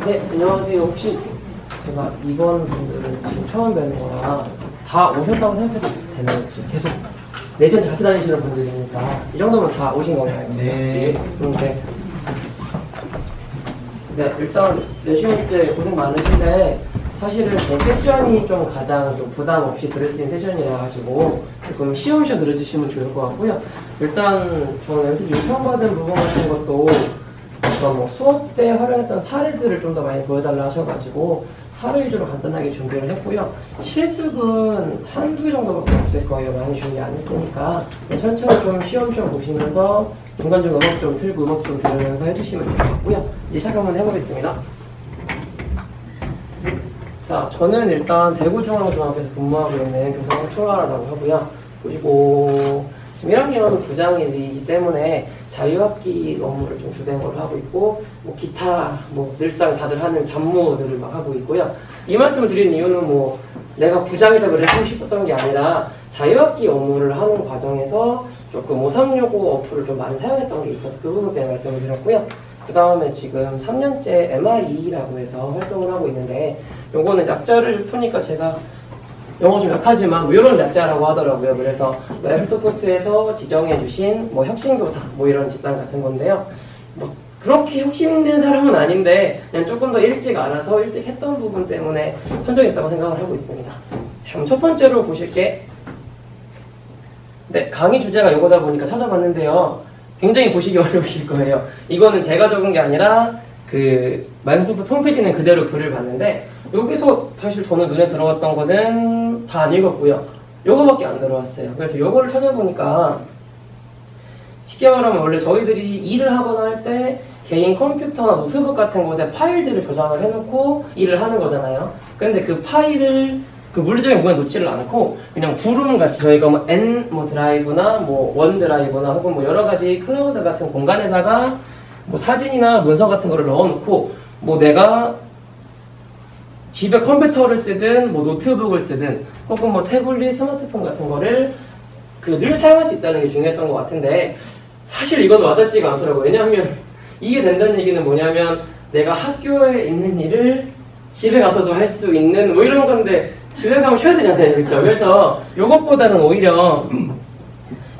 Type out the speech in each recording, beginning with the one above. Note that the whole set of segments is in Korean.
네, 안녕하세요. 혹시 제가 이번 분들은 지금 처음 뵈는 거라 다 오셨다고 생각해도 되나요? 혹시 계속 내전 같이 다니시는 분들이니까 이 정도면 다 오신 건가요? 네. 그런데 네, 일단 4시간째 고생 많으신데 사실은 제 세션이 좀 가장 좀 부담 없이 들을 수 있는 세션이라 가지고 조금 쉬엄쉬엄 들어주시면 좋을 것 같고요. 일단 저는 연습 요청받은 부분 같은 것도 뭐 수업 때 활용했던 사례들을 좀 더 많이 보여달라 하셔가지고 사례 위주로 간단하게 준비를 했고요. 실습은 한두 개 정도밖에 없을 거예요. 많이 준비 안 했으니까 천천히 좀 쉬엄쉬엄 보시면서 중간중간 음악 좀 틀고 음악 좀 들으면서 해주시면 될 것 같고요. 이제 시작 한번 해보겠습니다. 자, 저는 일단 대구중앙중학교에서 근무하고 있는 교사장 충하라고 하고요. 그리고 지금 1학년 부장이기 때문에 자유학기 업무를 좀 주된 걸로 하고 있고, 뭐 기타, 뭐 늘상 다들 하는 잡무들을 막 하고 있고요. 이 말씀을 드리는 이유는 뭐 내가 부장이다 그래서 하고 싶었던 게 아니라 자유학기 업무를 하는 과정에서 조금 5365 어플을 좀 많이 사용했던 게 있어서 그 부분 때문에 말씀을 드렸고요. 그 다음에 지금 3년째 MIE라고 해서 활동을 하고 있는데, 요거는 약자를 푸니까 제가 영어 좀 약하지만 뭐 이런 약자라고 하더라고요. 그래서 마이크로소프트에서 지정해주신 뭐 혁신교사 뭐 이런 집단 같은 건데요. 뭐 그렇게 혁신된 사람은 아닌데 그냥 조금 더 일찍 알아서 일찍 했던 부분 때문에 선정했다고 생각을 하고 있습니다. 자, 그럼 첫 번째로 보실 게 네, 강의 주제가 이거다 보니까 찾아봤는데요. 굉장히 보시기 어려우실 거예요. 이거는 제가 적은 게 아니라 그 마이크로소프트 홈페이지는 그대로 글을 봤는데 여기서 사실 저는 눈에 들어왔던 거는 다 안 읽었고요. 요거밖에 안 들어왔어요. 그래서 요거를 찾아보니까 쉽게 말하면 원래 저희들이 일을 하거나 할 때 개인 컴퓨터나 노트북 같은 곳에 파일들을 저장을 해놓고 일을 하는 거잖아요. 근데 그 파일을 그 물리적인 공간에 놓지를 않고 그냥 구름같이 저희가 뭐 N 뭐 드라이브나 뭐 원 드라이브나 혹은 뭐 여러 가지 클라우드 같은 공간에다가 뭐 사진이나 문서 같은 거를 넣어놓고 뭐 내가 집에 컴퓨터를 쓰든 뭐 노트북을 쓰든 혹은 뭐 태블릿, 스마트폰 같은 거를 그 늘 사용할 수 있다는 게 중요했던 것 같은데 사실 이건 와닿지가 않더라고요. 왜냐하면 이게 된다는 얘기는 뭐냐면 내가 학교에 있는 일을 집에 가서도 할 수 있는 뭐 이런 건데 집에 가면 쉬어야 되잖아요. 그렇죠? 그래서 이것보다는 오히려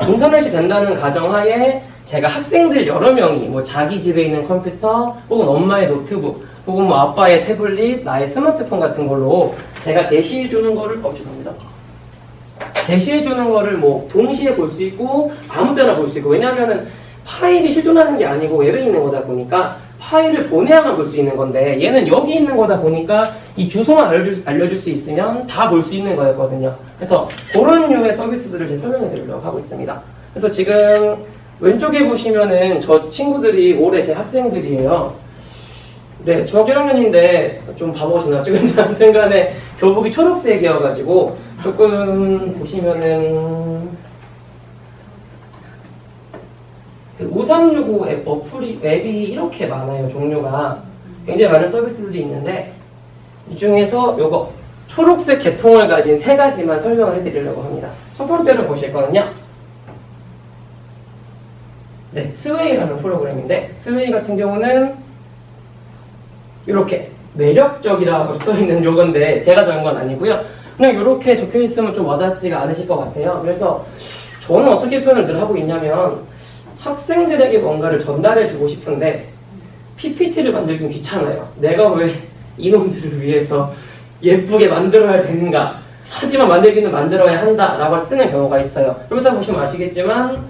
인터넷이 된다는 가정하에 제가 학생들 여러 명이 뭐 자기 집에 있는 컴퓨터 혹은 엄마의 노트북 혹은 뭐 아빠의 태블릿, 나의 스마트폰 같은 걸로 제가 제시해주는 거를 죄송합니다. 제시해주는 거를 뭐 동시에 볼 수 있고 아무 때나 볼 수 있고 왜냐하면은 파일이 실존하는 게 아니고 외부에 있는 거다 보니까 파일을 보내야만 볼 수 있는 건데 얘는 여기 있는 거다 보니까 이 주소만 알려줄 수 있으면 다 볼 수 있는 거였거든요. 그래서 그런 류의 서비스들을 제가 설명해 드리려고 하고 있습니다. 그래서 지금 왼쪽에 보시면은 저 친구들이 올해 제 학생들이에요. 네, 중학교 1학년인데 좀 바보같이 나왔죠. 근데 아무튼 간에 교복이 초록색이어가지고 조금 보시면은 5365 앱이 이렇게 많아요. 종류가 굉장히 많은 서비스들이 있는데 이 중에서 요거 초록색 계통을 가진 세 가지만 설명을 해드리려고 합니다. 첫 번째로 보실 거는요. 네, 스웨이라는 프로그램인데 스웨이 같은 경우는 이렇게 매력적이라고 써있는 요건데 제가 적은 건 아니고요. 그냥 이렇게 적혀있으면 좀 와닿지가 않으실 것 같아요. 그래서 저는 어떻게 표현을 늘 하고 있냐면 학생들에게 뭔가를 전달해주고 싶은데 PPT를 만들긴 귀찮아요. 내가 왜 이놈들을 위해서 예쁘게 만들어야 되는가. 하지만 만들기는 만들어야 한다라고 쓰는 경우가 있어요. 여기다 보시면 아시겠지만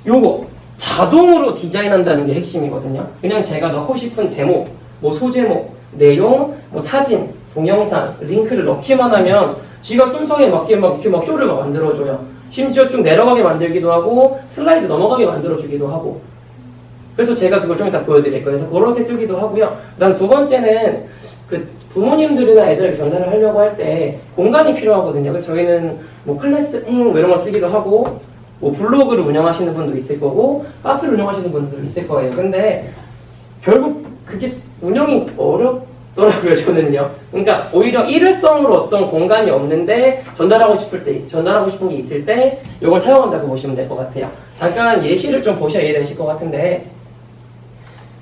요거 자동으로 디자인한다는 게 핵심이거든요. 그냥 제가 넣고 싶은 제목 뭐 소제목, 내용, 뭐 사진, 동영상, 링크를 넣기만 하면 지가 순서에 맞게 막 이렇게 막 쇼를 막 만들어줘요. 심지어 쭉 내려가게 만들기도 하고 슬라이드 넘어가게 만들어주기도 하고 그래서 제가 그걸 좀 이따 보여드릴 거예요. 그래서 그렇게 쓰기도 하고요. 그다음 두 번째는 그 부모님들이나 애들에게 전달을 하려고 할 때 공간이 필요하거든요. 그래서 저희는 뭐 클래스 뭐 이런 걸 쓰기도 하고 뭐 블로그를 운영하시는 분도 있을 거고 카페를 운영하시는 분들도 있을 거예요. 근데 결국 그게 운영이 어렵더라고요, 저는요. 그러니까 오히려 일회성으로 어떤 공간이 없는데 전달하고 싶은 게 있을 때 이걸 사용한다고 보시면 될 것 같아요. 잠깐 예시를 좀 보셔야 이해되실 것 같은데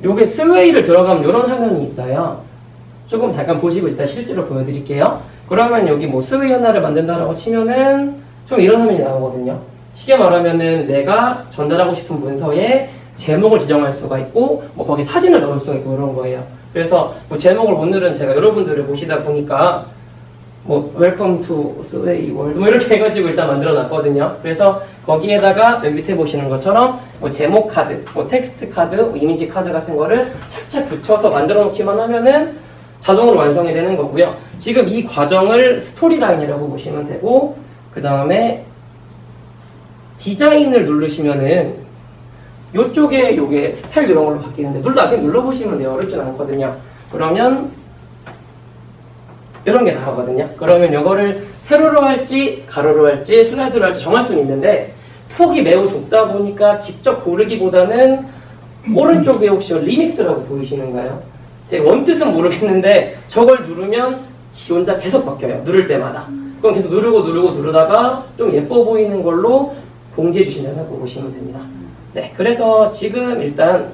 요게 스웨이를 들어가면 이런 화면이 있어요. 조금 잠깐 보시고 이따 실제로 보여드릴게요. 그러면 여기 뭐 스웨이 하나를 만든다라고 치면은 좀 이런 화면이 나오거든요. 쉽게 말하면은 내가 전달하고 싶은 문서에 제목을 지정할 수가 있고 뭐 거기 사진을 넣을 수가 있고 이런 거예요. 그래서 뭐 제목을 오늘은 제가 여러분들을 보시다 보니까 뭐 웰컴 투 스웨이 월드 뭐 이렇게 해가지고 일단 만들어 놨거든요. 그래서 거기에다가 여기 밑에 보시는 것처럼 뭐 제목 카드, 뭐 텍스트 카드, 뭐 이미지 카드 같은 거를 착착 붙여서 만들어 놓기만 하면은 자동으로 완성이 되는 거고요. 지금 이 과정을 스토리라인이라고 보시면 되고, 그 다음에 디자인을 누르시면은 요쪽에 요게 스타일 이런 걸로 바뀌는데 나중에 눌러보시면 돼요. 어렵진 않거든요. 그러면 이런 게 나오거든요. 그러면 이거를 세로로 할지 가로로 할지 슬라이드로 할지 정할 수는 있는데 폭이 매우 좁다 보니까 직접 고르기보다는 오른쪽에 혹시 리믹스라고 보이시는가요? 제가 원뜻은 모르겠는데 저걸 누르면 지 혼자 계속 바뀌어요. 누를 때마다. 그럼 계속 누르다가 좀 예뻐 보이는 걸로 공지해 주신다고 보시면 됩니다. 네, 그래서 지금 일단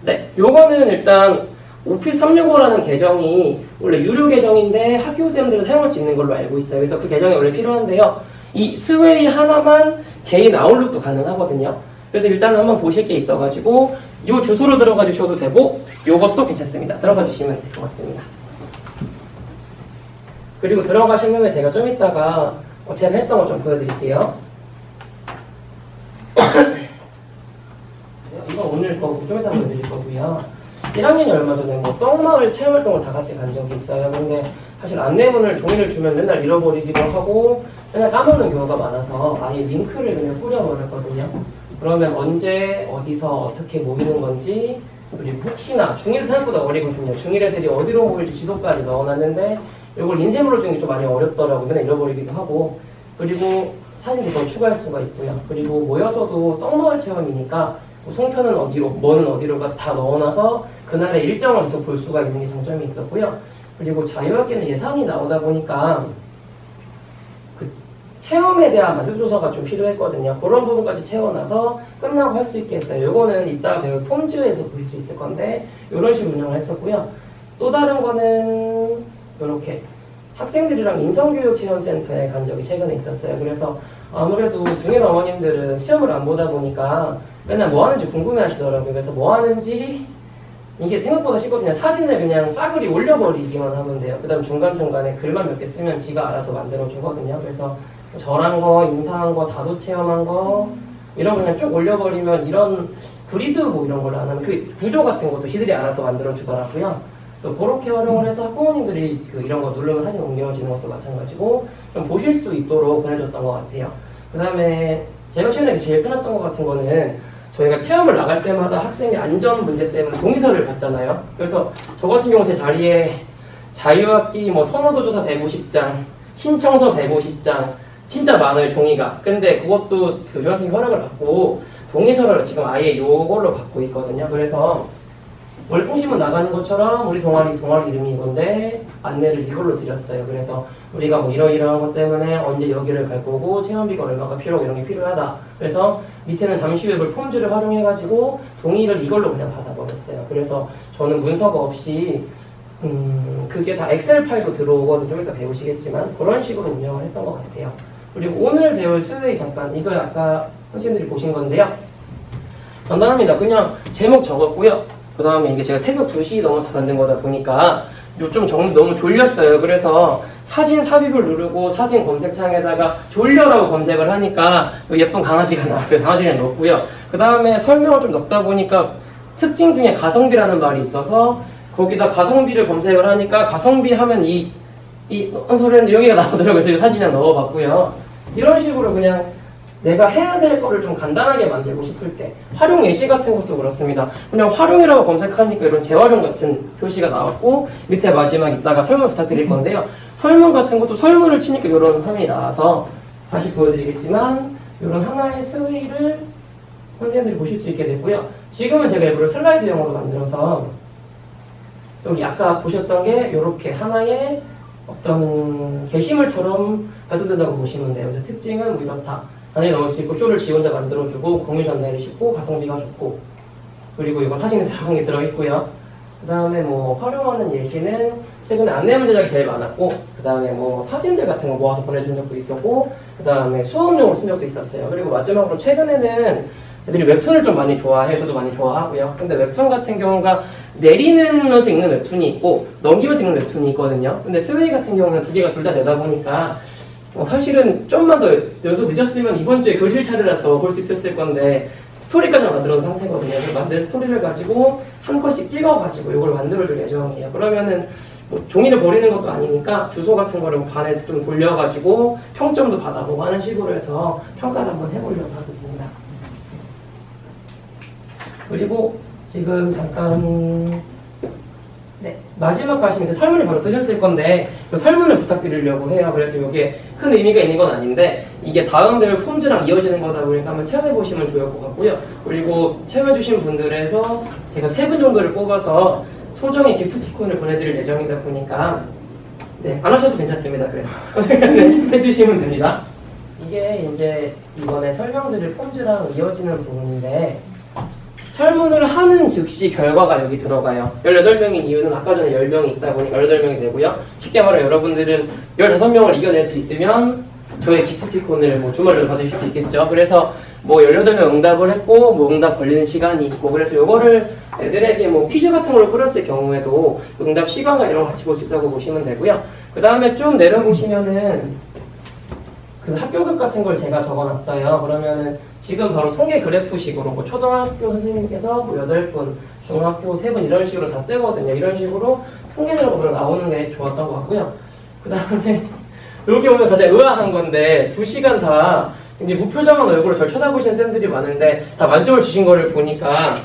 네, 요거는 일단 오피스 365라는 계정이 원래 유료 계정인데 학교생들은 사용할 수 있는 걸로 알고 있어요. 그래서 그 계정이 원래 필요한데요. 이 스웨이 하나만 개인 아웃룩도 가능하거든요. 그래서 일단 한번 보실 게 있어가지고 요 주소로 들어가 주셔도 되고 요것도 괜찮습니다. 들어가 주시면 될 것 같습니다. 그리고 들어가신 후에 제가 좀 이따가 제가 했던 거 좀 보여드릴게요. 이건 오늘 거고 좀 이따 보여드릴 거고요. 1학년이 얼마 전에 뭐 떡마을 체험활동을 다 같이 간 적이 있어요. 근데 사실 안내문을 종이를 주면 맨날 잃어버리기도 하고 맨날 까먹는 경우가 많아서 아예 링크를 그냥 뿌려버렸거든요. 그러면 언제 어디서 어떻게 모이는 건지, 그리고 혹시나 중1 생각보다 어리거든요. 중1 애들이 어디로 모일지 지도까지 넣어놨는데 이걸 인쇄물로 주는 게 좀 많이 어렵더라고요. 맨날 잃어버리기도 하고. 그리고 사진도 더 추가할 수가 있고요. 그리고 모여서도 떡마을 체험이니까 뭐 송편은 어디로, 뭐는 어디로가 다 넣어놔서 그날의 일정을 계속 볼 수가 있는 게 장점이 있었고요. 그리고 자유학기는 예산이 나오다 보니까 그 체험에 대한 만족도서가 좀 필요했거든요. 그런 부분까지 채워놔서 끝나고 할 수 있게 했어요. 요거는 이따 배울 폼즈에서 보실 수 있을 건데 이런 식으로 운영을 했었고요. 또 다른 거는 이렇게 학생들이랑 인성교육체험센터에 간 적이 최근에 있었어요. 그래서 아무래도 중1 어머님들은 시험을 안 보다 보니까 맨날 뭐 하는지 궁금해 하시더라고요. 그래서 뭐 하는지 이게 생각보다 쉽거든요. 사진을 그냥 싸그리 올려버리기만 하면 돼요. 그 다음 중간중간에 글만 몇 개 쓰면 지가 알아서 만들어주거든요. 그래서 절한 거, 인사한 거, 다도 체험한 거 이런 거 그냥 쭉 올려버리면 이런 그리드 뭐 이런 걸 안 하면 그 구조 같은 것도 시들이 알아서 만들어주더라고요. 그래서 그렇게 활용을 해서 학부모님들이 이런 거 누르면 사진 옮겨지는 것도 마찬가지고 좀 보실 수 있도록 보내줬던 것 같아요. 그 다음에 제가 최근에 제일 편했던 것 같은 거는 저희가 체험을 나갈 때마다 학생의 안전 문제 때문에 동의서를 받잖아요. 그래서 저 같은 경우 제 자리에 자유학기 뭐 선호도조사 150장, 신청서 150장 진짜 많아요, 종이가. 근데 그것도 그 교장선생님 허락을 받고 동의서를 지금 아예 요걸로 받고 있거든요. 그래서 원래 통신문 나가는 것처럼 우리 동아리 이름이 이건데 안내를 이걸로 드렸어요. 그래서 우리가 뭐 이러이러한 것 때문에 언제 여기를 갈 거고 체험비가 얼마가 필요하고 이런 게 필요하다. 그래서 밑에는 잠시 후에 볼 폼즈를 활용해가지고 동의를 이걸로 그냥 받아버렸어요. 그래서 저는 문서가 없이 그게 다 엑셀 파일로 들어오거든요. 좀 이따 배우시겠지만 그런 식으로 운영을 했던 것 같아요. 그리고 오늘 배울 스웨이 잠깐 이거 아까 선생님들이 보신 건데요. 간단합니다. 그냥 제목 적었고요. 그 다음에 이게 제가 새벽 2시 넘어서 만든 거다 보니까 좀 정리 너무 졸렸어요. 그래서 사진 삽입을 누르고 사진 검색창에다가 졸려라고 검색을 하니까 예쁜 강아지가 나왔어요. 강아지를 넣었고요. 그 다음에 설명을 좀 넣다 보니까 특징 중에 가성비라는 말이 있어서 거기다 가성비를 검색을 하니까 가성비 하면 소리인데 여기가 나오더라고요. 그래서 사진을 넣어봤고요. 이런 식으로 그냥 내가 해야 될 거를 좀 간단하게 만들고 싶을 때 활용 예시 같은 것도 그렇습니다. 그냥 활용이라고 검색하니까 이런 재활용 같은 표시가 나왔고 밑에 마지막 이따가 설명 부탁드릴 건데요. 설문 같은 것도 설문을 치니까 이런 화면이 나와서 다시 보여드리겠지만 이런 하나의 스웨이를 선생님들이 보실 수 있게 되고요. 지금은 제가 일부러 슬라이드형으로 만들어서 여기 아까 보셨던 게 이렇게 하나의 어떤 게시물처럼 발송된다고 보시면 돼요. 그래서 특징은 뭐 이렇다. 안에 넣을 수 있고 쇼를 지 혼자 만들어주고 공유 전달이 쉽고 가성비가 좋고 그리고 이거 사진에 들어간 게 들어있고요. 그 다음에 뭐 활용하는 예시는 최근에 안내문 제작이 제일 많았고 그 다음에 뭐 사진들 같은 거 모아서 보내준 적도 있었고 그 다음에 수업용으로 쓴 적도 있었어요. 그리고 마지막으로 최근에는 애들이 웹툰을 좀 많이 좋아해요. 저도 많이 좋아하고요. 근데 웹툰 같은 경우가 내리면서 읽는 웹툰이 있고 넘기면서 읽는 웹툰이 있거든요. 근데 스웨이 같은 경우는 두 개가 둘 다 되다 보니까 사실은 좀만 더 연속 늦었으면 이번 주에 교실 차례라서 볼 수 있었을 건데 스토리까지 만들어 놓은 상태거든요. 그래서 만든 스토리를 가지고 한 컷씩 찍어가지고 이걸 만들어줄 예정이에요. 그러면은 뭐 종이를 버리는 것도 아니니까 주소 같은 거를 반에 좀 돌려가지고 평점도 받아보고 하는 식으로 해서 평가를 한번 해보려고 하고 있습니다. 그리고 지금 잠깐 마지막 가시면 그 설문을 바로 뜨셨을 건데 그 설문을 부탁드리려고 해요. 그래서 이게 큰 의미가 있는 건 아닌데 이게 다음 배울 폼즈랑 이어지는 거다 보니까 한번 체험해 보시면 좋을 것 같고요. 그리고 체험해 주신 분들에서 제가 3분 정도를 뽑아서 소정의 기프티콘을 보내드릴 예정이다 보니까 안 하셔도 괜찮습니다. 그래서 해주시면 됩니다. 이게 이제 이번에 설명드릴 폼즈랑 이어지는 부분인데 설문을 하는 즉시 결과가 여기 들어가요. 18명인 이유는 아까 전에 10명이 있다 보니 18명이 되고요. 쉽게 말해 여러분들은 15명을 이겨낼 수 있으면 저의 기프티콘을 뭐 주말로 받으실 수 있겠죠. 그래서 뭐 18명 응답을 했고 뭐 응답 걸리는 시간이 있고 그래서 요거를 애들에게 뭐 퀴즈 같은 걸 꾸렸을 경우에도 응답 시간과 이런 거 같이 볼 수 있다고 보시면 되고요. 그 다음에 좀 내려보시면은 그 학교급 같은 걸 제가 적어놨어요. 그러면은 지금 바로 통계 그래프식으로 뭐 초등학교 선생님께서 뭐 8분, 중학교 3분 이런 식으로 다 뜨거든요. 이런 식으로 통계적으로 나오는 게 좋았던 것 같고요. 그 다음에 여기 오늘 가장 의아한 건데 2시간 다 이제 무표정한 얼굴로 절 쳐다보시는 쌤들이 많은데 다 만점을 주신 거를 보니까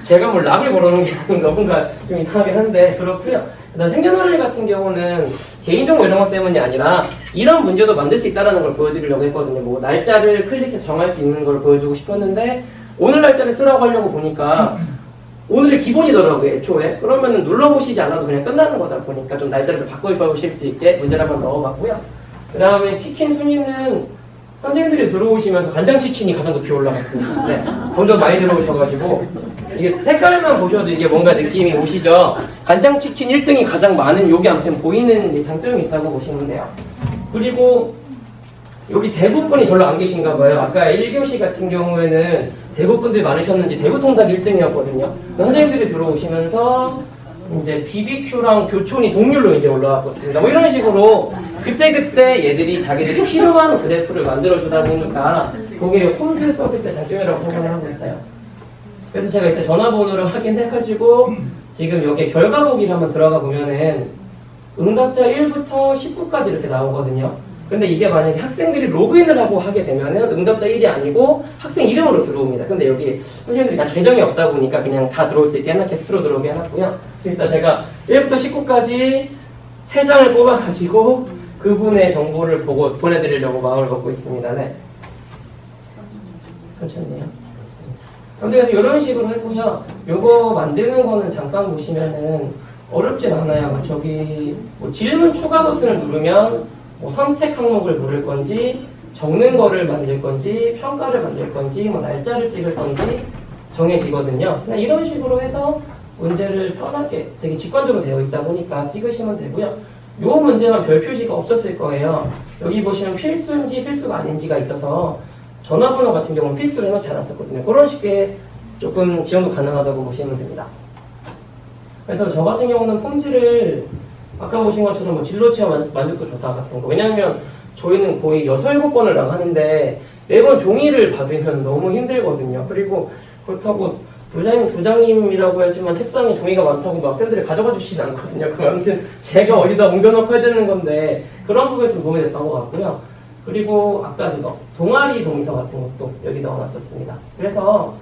제가 뭐 락을 걸어놓은 게 아닌가 뭔가 좀 이상하긴 한데 그렇고요. 그다음 생년월일 같은 경우는 개인정보 이런 것 때문이 아니라 이런 문제도 만들 수 있다는 걸 보여드리려고 했거든요. 뭐 날짜를 클릭해서 정할 수 있는 걸 보여주고 싶었는데 오늘 날짜를 쓰라고 하려고 보니까 오늘이 기본이더라고요, 애초에. 그러면은 눌러보시지 않아도 그냥 끝나는 거다 보니까 좀 날짜를 바꿔보실 수 있게 문제를 한번 넣어봤고요. 그 다음에 치킨 순위는 선생님들이 들어오시면서 간장치킨이 가장 높이 올라갔습니다. 네, 점점 많이 들어오셔가지고 이게 색깔만 보셔도 이게 뭔가 느낌이 오시죠? 간장치킨 1등이 가장 많은 여기 아무튼 보이는 장점이 있다고 보시면 돼요. 그리고 여기 대구분이 별로 안 계신가 봐요. 아까 1교시 같은 경우에는 대구분들이 많으셨는지 대구통닭 1등이었거든요. 선생님들이 들어오시면서 이제 BBQ랑 교촌이 동률로 이제 올라왔습니다. 뭐 이런 식으로 그때그때 얘들이 자기들이 필요한 그래프를 만들어주다 보니까 그게 홈즈 서비스의 장점이라고 생각을 하고 있어요. 그래서 제가 이때 전화번호를 확인해가지고 지금 여기에 결과 보기를 한번 들어가 보면은 응답자 1부터 19까지 이렇게 나오거든요. 근데 이게 만약에 학생들이 로그인을 하고 하게 되면은 응답자 1이 아니고 학생 이름으로 들어옵니다. 근데 여기 선생님들이 다 계정이 없다 보니까 그냥 다 들어올 수 있게 해놨, 게스트로 들어오게 해놨고요. 그래서 일단 제가 1부터 19까지 3장을 뽑아가지고 그분의 정보를 보고 보내드리려고 마음을 먹고 있습니다. 네. 천천히요. 그래서 이런 식으로 했고요. 요거 만드는 거는 잠깐 보시면은 어렵진 않아요. 저기 뭐 질문 추가 버튼을 누르면 뭐 선택 항목을 누를 건지 적는 거를 만들 건지 평가를 만들 건지 뭐 날짜를 찍을 건지 정해지거든요. 그냥 이런 식으로 해서 문제를 편하게 되게 직관적으로 되어 있다 보니까 찍으시면 되고요. 요 문제만 별 표시가 없었을 거예요. 여기 보시면 필수인지 필수가 아닌지가 있어서 전화번호 같은 경우는 필수로 해놓지 않았었거든요. 그런 식의 조금 지원도 가능하다고 보시면 됩니다. 그래서 저 같은 경우는 폼지를 아까 보신 것처럼 뭐 진로 체험 만족도 조사 같은 거. 왜냐하면 저희는 거의 6, 7번을 나가는데 매번 종이를 받으면 너무 힘들거든요. 그리고 그렇다고 부장님이라고 하지만 책상에 종이가 많다고 막 학생들이 가져가 주시지 않거든요. 그럼 아무튼 제가 어디다 옮겨놓고 해야 되는 건데 그런 부분이 좀 도움이 됐던 것 같고요. 그리고 아까 이거 동아리 동의서 같은 것도 여기 넣어놨었습니다. 그래서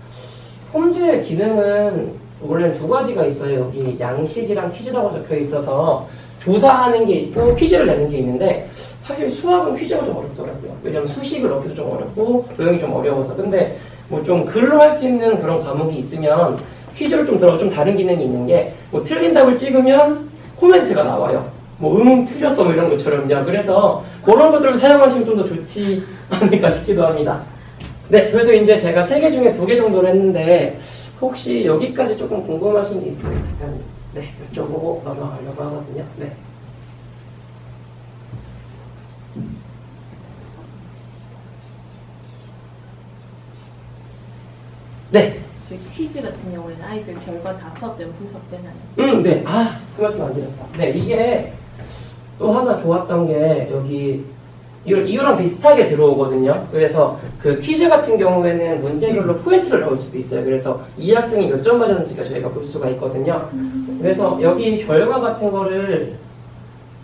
폼즈의 기능은 원래는 2가지가 있어요. 여기 양식이랑 퀴즈라고 적혀 있어서 조사하는 게 있고 퀴즈를 내는 게 있는데 사실 수학은 퀴즈가 좀 어렵더라고요. 왜냐면 수식을 넣기도 좀 어렵고 도형이 좀 어려워서. 근데 뭐 좀 글로 할 수 있는 그런 과목이 있으면 퀴즈를 좀 들어가 좀 다른 기능이 있는 게 뭐 틀린 답을 찍으면 코멘트가 나와요. 뭐 틀렸어 뭐 이런 것처럼요. 그래서 그런 것들을 사용하시면 좀 더 좋지 않을까 싶기도 합니다. 네, 그래서 이제 제가 3개 중에 2개 정도를 했는데 혹시 여기까지 조금 궁금하신 게 있어요? 잠깐 네, 여쭤보고 넘어가려고 하거든요. 네. 네. 저희 퀴즈 같은 경우에는 아이들 결과 다 수업되면 분석되나요? 네. 아, 그 말씀 안 드렸다. 네, 이게 또 하나 좋았던 게 여기 이거랑 비슷하게 들어오거든요. 그래서 그 퀴즈 같은 경우에는 문제별로 포인트를 넣을 수도 있어요. 그래서 이 학생이 몇 점 맞았는지가 저희가 볼 수가 있거든요. 그래서 여기 결과 같은 거를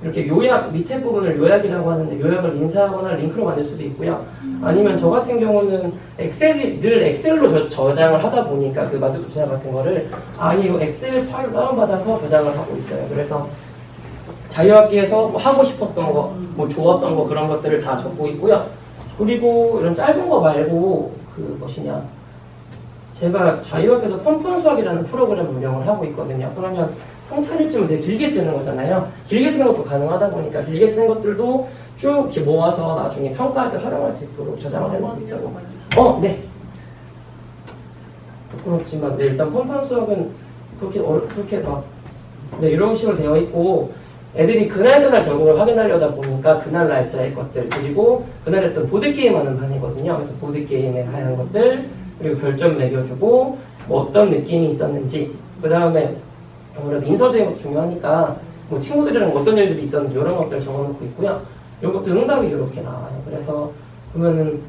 이렇게 요약, 밑에 부분을 요약이라고 하는데 요약을 인쇄하거나 링크로 만들 수도 있고요. 아니면 저 같은 경우는 늘 엑셀로 저장을 하다 보니까 그 마트도 저장 같은 거를 아예 이 엑셀 파일로 다운받아서 저장을 하고 있어요. 그래서 자유학기에서 뭐 하고 싶었던 거, 뭐 좋았던 거 그런 것들을 다 적고 있고요. 그리고 이런 짧은 거 말고 그 무엇이냐, 제가 자유학기에서 펀펀 수학이라는 프로그램을 운영을 하고 있거든요. 그러면 성찰일지면 되게 길게 쓰는 거잖아요. 길게 쓰는 것도 가능하다 보니까 길게 쓰는 것들도 쭉 이렇게 모아서 나중에 평가할 때 활용할 수 있도록 저장을 해놓고 있다고. 네. 부끄럽지만, 네, 일단 펀펀 수학은 그렇게 막, 네, 이런 식으로 되어 있고, 애들이 그날 전공을 확인하려다 보니까 그날 날짜의 것들, 그리고 그날 했던 보드게임 하는 반이거든요. 그래서 보드게임에 관한 것들, 그리고 별점 매겨주고, 뭐 어떤 느낌이 있었는지, 그 다음에 아무래도 인서적인 것도 중요하니까 뭐 친구들이랑 어떤 일들이 있었는지 이런 것들 적어놓고 있고요. 이것도 응답이 이렇게 나와요. 그래서 보면은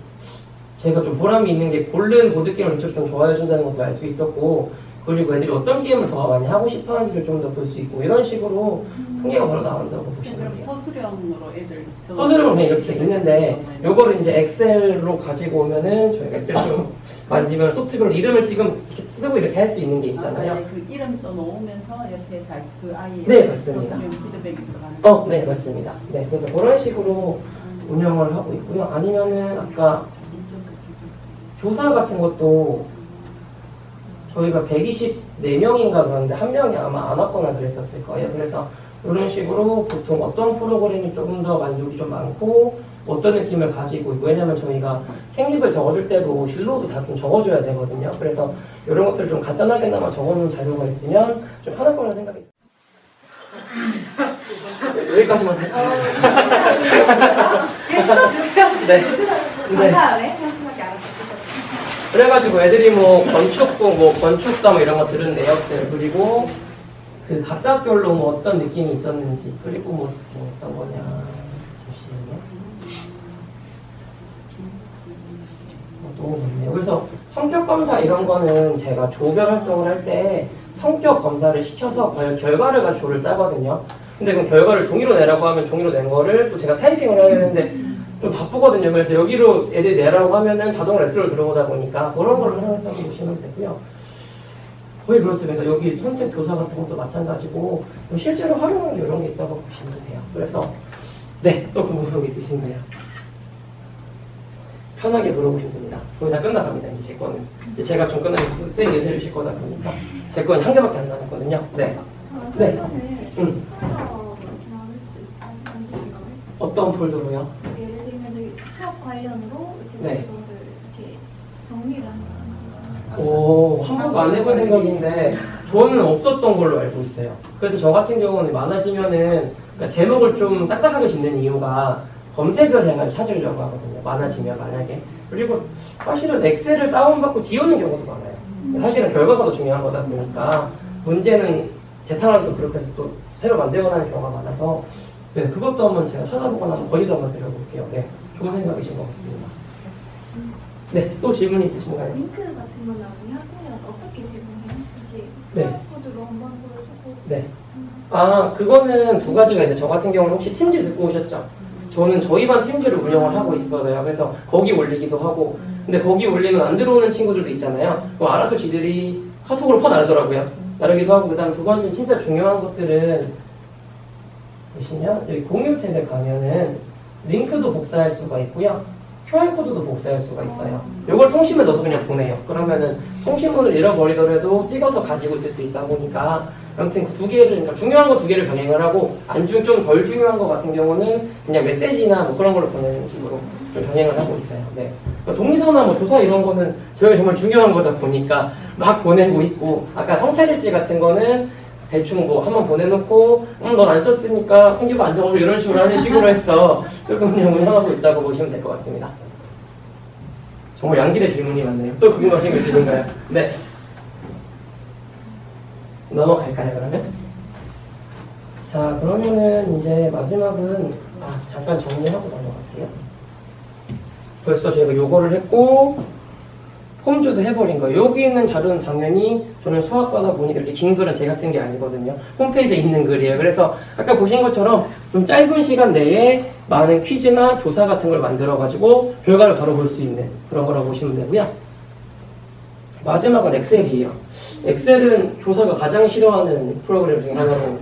제가 좀 보람이 있는 게 고른 보드게임을 좀 좋아해준다는 것도 알 수 있었고, 그리고 애들이 어떤 게임을 더 많이 하고 싶어하는지를 좀 더 볼 수 있고, 이런 식으로 통계가 바로 나온다고 보시면 돼요. 서술형으로 애들 서술형으로 그냥 이렇게 있는데, 요거를 이제 엑셀로 가지고 오면은 저희가 엑셀 좀 만지면 소프트별로 이름을 지금 이렇게 쓰고 이렇게 할 수 있는 게 있잖아요. 네, 그 이름도 넣으면서 이렇게 다 그 아이의 네, 맞습니다. 서술형 피드백이 들어가는 네, 맞습니다. 네, 그래서 그런 식으로 운영을 하고 있고요. 아니면은 아까 조사 같은 것도 저희가 124명인가 그런데 한 명이 아마 안 왔거나 그랬었을 거예요. 그래서 이런 식으로 보통 어떤 프로그램이 조금 더 만족이 좀 많고 어떤 느낌을 가지고 있고, 왜냐면 저희가 생립을 적어줄 때도 진로도 다 좀 적어줘야 되거든요. 그래서 이런 것들을 좀 간단하게나마 적어놓은 자료가 있으면 좀 편할 거라는 생각이 들어요. 여기까지만 할까요? 네. 네. 그래가지고 애들이 뭐 건축부, 뭐 건축사 뭐 이런 거 들은 내역들, 그리고 그 각각별로 뭐 어떤 느낌이 있었는지, 그리고 뭐 어떤 거냐, 잠시만요. 너무 많네요. 그래서 성격 검사 이런 거는 제가 조별 활동을 할 때 성격 검사를 시켜서 결과를 가지고 조를 짜거든요. 근데 그럼 결과를 종이로 내라고 하면 종이로 낸 거를 또 제가 타이핑을 해야 되는데 좀 바쁘거든요. 그래서 여기로 애들이 내라고 하면은 자동으로 엑셀로 들어오다 보니까 그런 걸 활용했다고 보시면 되고요. 거의 그렇습니다. 여기 선택 조사 같은 것도 마찬가지고 실제로 활용하는 이런 게 있다고 보시면 돼요. 그래서 네, 또 궁금한 게 있으신가요? 편하게 물어보시면 됩니다. 거의 다 끝나갑니다. 이제 제 거는 이제 제가 좀 끝나면 쌤이 예세를 실 거다 보니까 제 건 한 개밖에 안 남았거든요. 네. 네. 어떤 폴더로요? 예를 들면 저기 수업 관련으로 이렇게 네. 이렇게 정리를 하는 오, 한 번도 안 해본 생각인데 저는 없었던 걸로 알고 있어요. 그래서 저 같은 경우는 많아지면은 그러니까 제목을 좀 딱딱하게 짓는 이유가 검색을 해가지고 찾으려고 하거든요. 많아지면 만약에. 그리고 사실은 엑셀을 다운받고 지우는 경우도 많아요. 사실은 결과가 더 중요한 거다 보니까 문제는 재탕하기도 그렇게 해서 또 새로 만들거나 하는 경우가 많아서 네, 그것도 한번 제가 찾아보거나 건의도 한번 드려볼게요. 네, 좋은 생각이신 것 같습니다. 네, 또 질문이 있으신가요? 링크 같은 건 나중에 학생들한테 어떻게 제공해요? 이렇게 네. 코드로 한번 보여주고 네. 아, 그거는 두 가지가 있는데, 저 같은 경우는 혹시 팀즈 듣고 오셨죠? 저는 저희 반 팀즈를 운영을 하고 있어요. 그래서 거기 올리기도 하고, 근데 거기 올리면 안 들어오는 친구들도 있잖아요. 그럼 알아서 지들이 카톡으로 퍼나르더라고요. 나르기도 하고, 그 다음 두 번째는 진짜 중요한 것들은, 보시면, 여기 공유 탭에 가면은 링크도 복사할 수가 있고요. QR코드도 복사할 수가 있어요. 이걸 통신에 넣어서 그냥 보내요. 그러면은 통신문을 잃어버리더라도 찍어서 가지고 있을 수 있다 보니까 아무튼 그 두 개를, 그러니까 중요한 거 두 개를 병행을 하고 좀 덜 중요한 거 같은 경우는 그냥 메시지나 뭐 그런 걸로 보내는 식으로 좀 병행을 하고 있어요. 네. 그러니까 동의서나 뭐 조사 이런 거는 저희가 정말 중요한 거다 보니까 막 보내고 있고, 아까 성찰일지 같은 거는 대충 뭐 한번 보내놓고 넌 안 썼으니까 성기부 안 적어줘 이런 식으로 하는 식으로 해서 조금 그냥 운영하고 있다고 보시면 될 것 같습니다. 정말 양질의 질문이 많네요. 또 궁금하신 거 있으신가요? 네. 넘어갈까요, 그러면? 자, 그러면은 이제 마지막은, 잠깐 정리하고 넘어갈게요. 벌써 저희가 요거를 했고, 홈즈도 해버린 거예요. 여기 있는 자료는 당연히 저는 수학과다 보니까 이렇게 긴 글은 제가 쓴 게 아니거든요. 홈페이지에 있는 글이에요. 그래서 아까 보신 것처럼 좀 짧은 시간 내에 많은 퀴즈나 조사 같은 걸 만들어가지고 결과를 바로 볼 수 있는 그런 거라고 보시면 되고요. 마지막은 엑셀이에요. 엑셀은 교사가 가장 싫어하는 프로그램 중에 하나로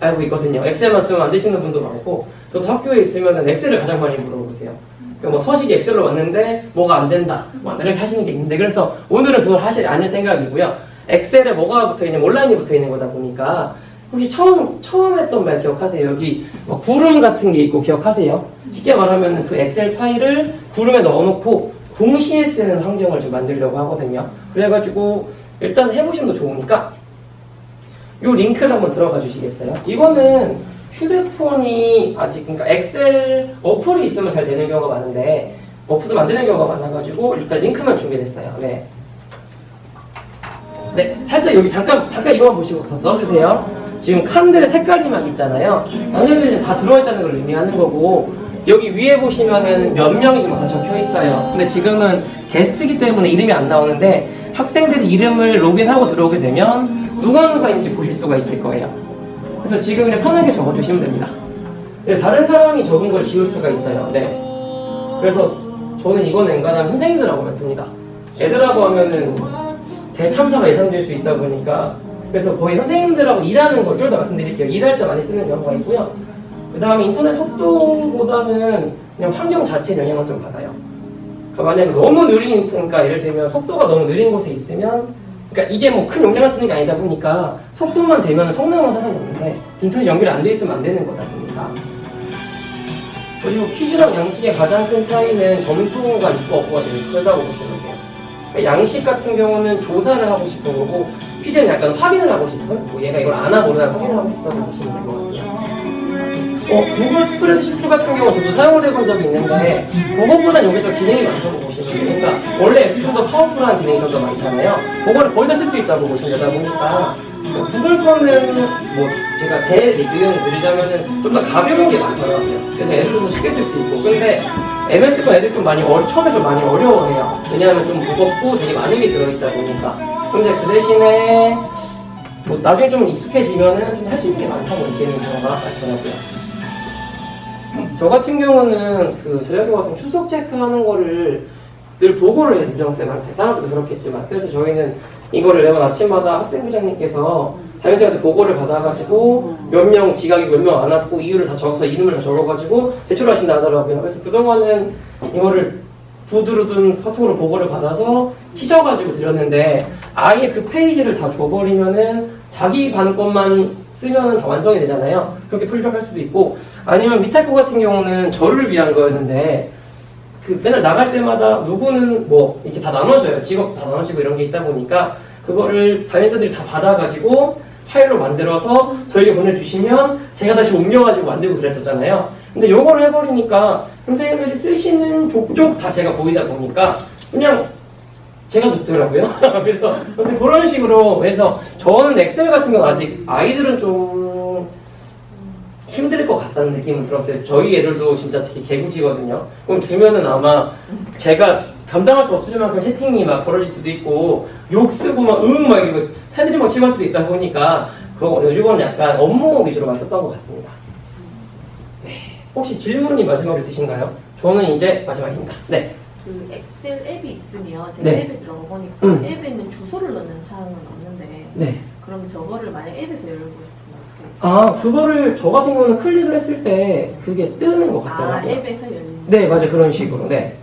알고 있거든요. 엑셀만 쓰면 안 되시는 분도 많고, 저도 학교에 있으면 엑셀을 가장 많이 물어보세요. 그러니까 뭐 서식이 엑셀로 왔는데 뭐가 안 된다, 뭐 이렇게 하시는 게 있는데, 그래서 오늘은 그걸 하지 않을 생각이고요. 엑셀에 뭐가 붙어 있냐, 온라인이 붙어 있는 거다 보니까 혹시 처음 했던 말 기억하세요? 여기 뭐 구름 같은 게 있고 기억하세요? 쉽게 말하면 그 엑셀 파일을 구름에 넣어놓고 동시에 쓰는 환경을 좀 만들려고 하거든요. 그래가지고 일단 해보시면 더 좋으니까 이 링크를 한번 들어가 주시겠어요? 이거는 휴대폰이 아직, 그러니까 엑셀 어플이 있으면 잘 되는 경우가 많은데 없어서 만드는 경우가 많아가지고 일단 링크만 준비했어요. 네. 네, 살짝 여기 잠깐 이거만 보시고 더 써주세요. 지금 칸들의 색깔이 막 있잖아요. 당연히 다 들어있다는 걸 의미하는 거고, 여기 위에 보시면은 몇 명이 좀 다 적혀 있어요. 근데 지금은 게스트이기 때문에 이름이 안 나오는데 학생들이 이름을 로그인하고 들어오게 되면 누가 있는지 보실 수가 있을 거예요. 그래서 지금 그냥 편하게 적어주시면 됩니다. 네, 다른 사람이 적은 걸 지울 수가 있어요. 네. 그래서 저는 이건 엔간하면 선생님들하고만 씁니다. 애들하고 하면은 대참사가 예상될 수 있다 보니까, 그래서 거의 선생님들하고 일하는 걸 좀 더 말씀드릴게요. 일할 때 많이 쓰는 경우가 있고요. 그 다음에 인터넷 속도보다는 그냥 환경 자체에 영향을 좀 받아요. 그러니까 만약에 너무 그러니까 예를 들면 속도가 너무 느린 곳에 있으면, 그러니까 이게 뭐 큰 용량을 쓰는 게 아니다 보니까 속도만 되면 성능은 상관이 없는데 인터넷 연결이 안 돼 있으면 안 되는 거다 보니까. 그리고 퀴즈랑 양식의 가장 큰 차이는 점수가 있고 없고가 제일 크다고 보시면 돼요. 그러니까 양식 같은 경우는 조사를 하고 싶은 거고, 퀴즈는 약간 확인을 하고 싶은, 뭐 얘가 이걸 아나 모르나 확인을 하고 싶다고 보시면 될 것 같아요. 구글 스프레드시트 같은 경우 저도 사용을 해본 적이 있는데 그것보단 여기 더 기능이 많다고 보시면 돼요. 그러니까 원래 좀 더 파워풀한 기능이 좀 더 많잖아요. 그거를 거의 다 쓸 수 있다고 보시면 되다 보니까 구글 거는 뭐 제가 제 의견을 드리자면은 좀 더 가벼운 게 많더라고요. 그래서 애들도 쉽게 쓸 수 있고, 근데 MS 거 애들 좀 많이 처음에 좀 많이 어려워해요. 왜냐하면 좀 무겁고 되게 많은 게 들어있다 보니까. 근데 그 대신에 뭐 나중에 좀 익숙해지면은 좀 할 수 있는 게 많다고 느끼는 경우가 많더라고요. 저 같은 경우는 저희 같은 출석 체크하는 거를 늘 보고를 해요, 부장쌤한테. 다른 것도 그렇겠지만. 그래서 저희는 이거를 매번 아침마다 학생부장님께서 담임쌤한테 보고를 받아가지고 몇 명 지각이 몇 명 안 왔고 이유를 다 적어서 이름을 다 적어가지고 제출하신다 하더라고요. 그래서 그동안은 이거를 구두로든 카톡으로 보고를 받아서 치셔가지고 드렸는데, 아예 그 페이지를 다 줘버리면은 자기 반 것만 쓰면은 다 완성이 되잖아요. 그렇게 풀접할 수도 있고, 아니면 밑에 거 같은 경우는 저를 위한 거였는데 맨날 나갈 때마다 누구는 뭐 이렇게 다 나눠져요. 직업 다 나눠지고 이런 게 있다 보니까 그거를 담임자들이 다 받아가지고 파일로 만들어서 저에게 보내주시면 제가 다시 옮겨가지고 만들고 그랬었잖아요. 근데 요거를 해버리니까 선생님들이 쓰시는 족족 다 제가 보이다 보니까 그냥 제가 듣더라고요. 그래서 근데 그런 식으로 해서 저는 엑셀 같은 건 아직 아이들은 좀 힘들 것 같다는 느낌은 들었어요. 저희 애들도 진짜 되게 개구지거든요. 그럼 주면은 아마 제가 감당할 수 없을 만큼 채팅이 막 벌어질 수도 있고 욕 쓰고 막 이거 패드립 막 치고 할 수도 있다 보니까 이건 약간 업무 위주로만 썼던 것 같습니다. 네. 혹시 질문이 마지막에 있으신가요? 저는 이제 마지막입니다. 네. 그 엑셀 앱이 있으면 제가 네. 앱에 들어가 보니까 앱에는 주소를 넣는 창은 없는데, 네. 그럼 저거를 만약 앱에서 열고 싶으면 어떻게? 그거를 저 같은 경우는 클릭을 했을 때 그게 뜨는 것 같더라고요. 앱에서 열리는. 네, 맞아요. 그런 식으로. 네.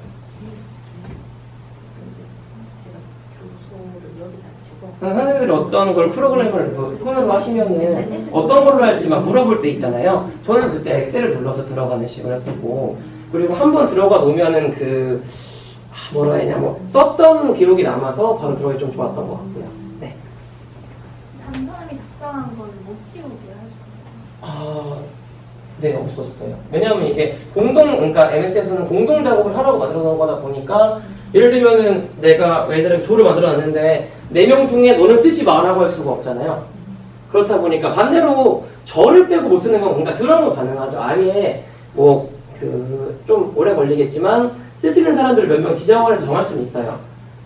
제가 주소를 여기다 치고 선생님들이 어떤 걸 프로그램을 폰으로 하시면은 어떤 걸로 할지 막 물어볼 때 있잖아요. 저는 그때 엑셀을 눌러서 들어가는 식으로 했었고, 그리고 한번 들어가 놓으면은 뭐라 해야 되냐, 썼던 기록이 남아서 바로 들어가기 좀 좋았던 것 같고요. 네. 다른 사람이 작성한 걸 못 지우게 할 수 있어요. 네, 없었어요. 왜냐하면 이게 그러니까 MS에서는 공동 작업을 하라고 만들어 놓은 거다 보니까, 예를 들면은 내가 예를 들어 조를 만들어 놨는데 4명 중에 너는 쓰지 마라고 할 수가 없잖아요. 그렇다 보니까 반대로 저를 빼고 못 쓰는 건 그러니까 그런 건 가능하죠. 아예 좀 오래 걸리겠지만 쓸 수 있는 사람들을 몇 명 지정을 해서 정할 수는 있어요.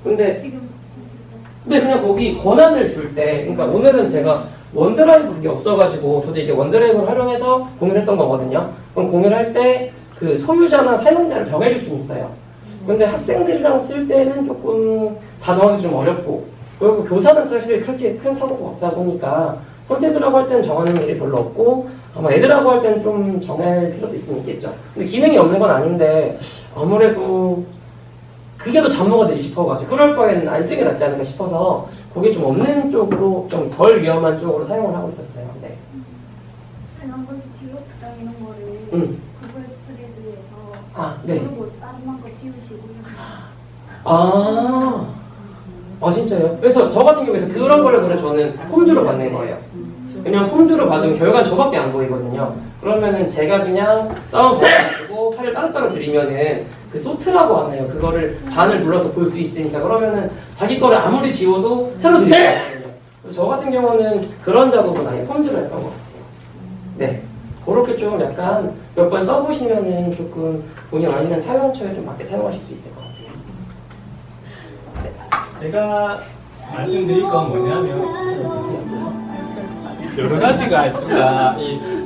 근데 지금 하셨어요? 근데 그냥 거기 권한을 줄 때, 그러니까 오늘은 제가 원드라이브 그게 없어가지고 저도 이게 원드라이브를 활용해서 공유를 했던 거거든요. 그럼 공유를 할 때 그 소유자나 사용자를 정해줄 수는 있어요. 근데 학생들이랑 쓸 때는 조금 다 정하기 좀 어렵고, 그리고 교사는 사실 그렇게 큰 사고가 없다 보니까 선생들하고 할 때는 정하는 일이 별로 없고, 아마 애들하고 할 때는 좀 정할 필요도 있긴 있겠죠. 근데 기능이 없는 건 아닌데 아무래도 그게 더 잡무가 되지 싶어가지고 그럴 바에는 안 쓰는 게 낫지 않을까 싶어서 그게 좀 없는 쪽으로 좀 덜 위험한 쪽으로 사용을 하고 있었어요. 네. 한 번씩 지워프당 이런 거를 구글 스프레드에서 네. 그리고 다른 거 지우시고 진짜요? 그래서 저 같은 경우에서 그런 거를 그래 저는 폼주로 받는 거예요. 그냥 폼주로 받으면 결과는 저밖에 안 보이거든요. 그러면은 제가 그냥 다운 받아가지고 파일을 따로따로 드리면은 그 소트라고 하나요? 그거를 반을 불러서 볼 수 있으니까 그러면은 자기 거를 아무리 지워도 새로 드릴 수 있거든요. 그래서 저 같은 경우는 그런 작업은 아예 폼주로 했던 것 같아요. 네. 그렇게 좀 약간 몇 번 써보시면은 조금 본인 아니면 사용처에 좀 맞게 사용하실 수 있을 것 같아요. 제가 말씀드릴 건 뭐냐면 여러 가지가 있습니다.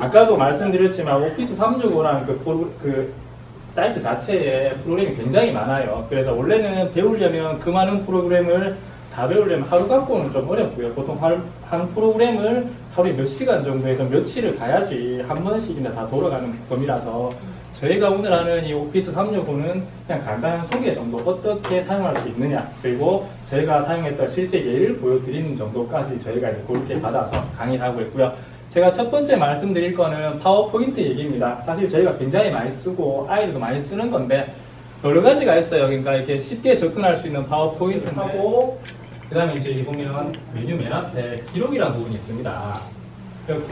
아까도 말씀드렸지만 오피스 365라는 그 사이트 자체에 프로그램이 굉장히 많아요. 그래서 원래는 배우려면 그 많은 프로그램을 다 배우려면 하루 갖고는 좀 어렵고요. 보통 한 프로그램을 하루에 몇 시간 정도에서 며칠을 가야지 한 번씩이나 다 돌아가는 범위라서 저희가 오늘 하는 이 오피스 365는 그냥 간단한 소개 정도 어떻게 사용할 수 있느냐, 그리고 저희가 사용했던 실제 예를 보여드리는 정도까지 저희가 이제 그렇게 받아서 강의를 하고 있고요. 제가 첫 번째 말씀드릴 거는 파워포인트 얘기입니다. 사실 저희가 굉장히 많이 쓰고 아이들도 많이 쓰는 건데 여러 가지가 있어요. 그러니까 이렇게 쉽게 접근할 수 있는 파워포인트하고 그 다음에 이제 여기 보면 메뉴 맨 앞에 기록이라는 부분이 있습니다.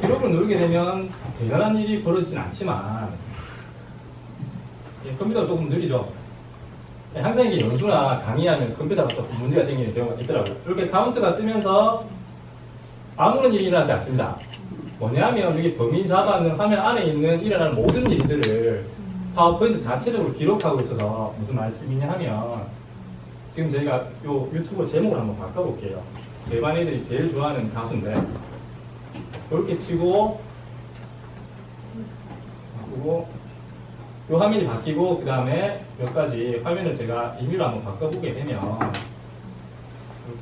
기록을 누르게 되면 대단한 일이 벌어지진 않지만 컴퓨터가 조금 느리죠. 항상 이게 연수나 강의하면 컴퓨터가 또 문제가 생기는 경우가 있더라고요. 이렇게 카운트가 뜨면서 아무런 일이 일어나지 않습니다. 뭐냐면 여기 범위 잡아는 화면 안에 있는 일어나는 모든 일들을 파워포인트 자체적으로 기록하고 있어서 무슨 말씀이냐 하면 지금 저희가 요 유튜브 제목을 한번 바꿔볼게요. 저희 반 애들이 제일 좋아하는 가수인데 이렇게 치고 바꾸고 요 화면이 바뀌고 그 다음에 몇 가지 화면을 제가 임의로 한번 바꿔보게 되면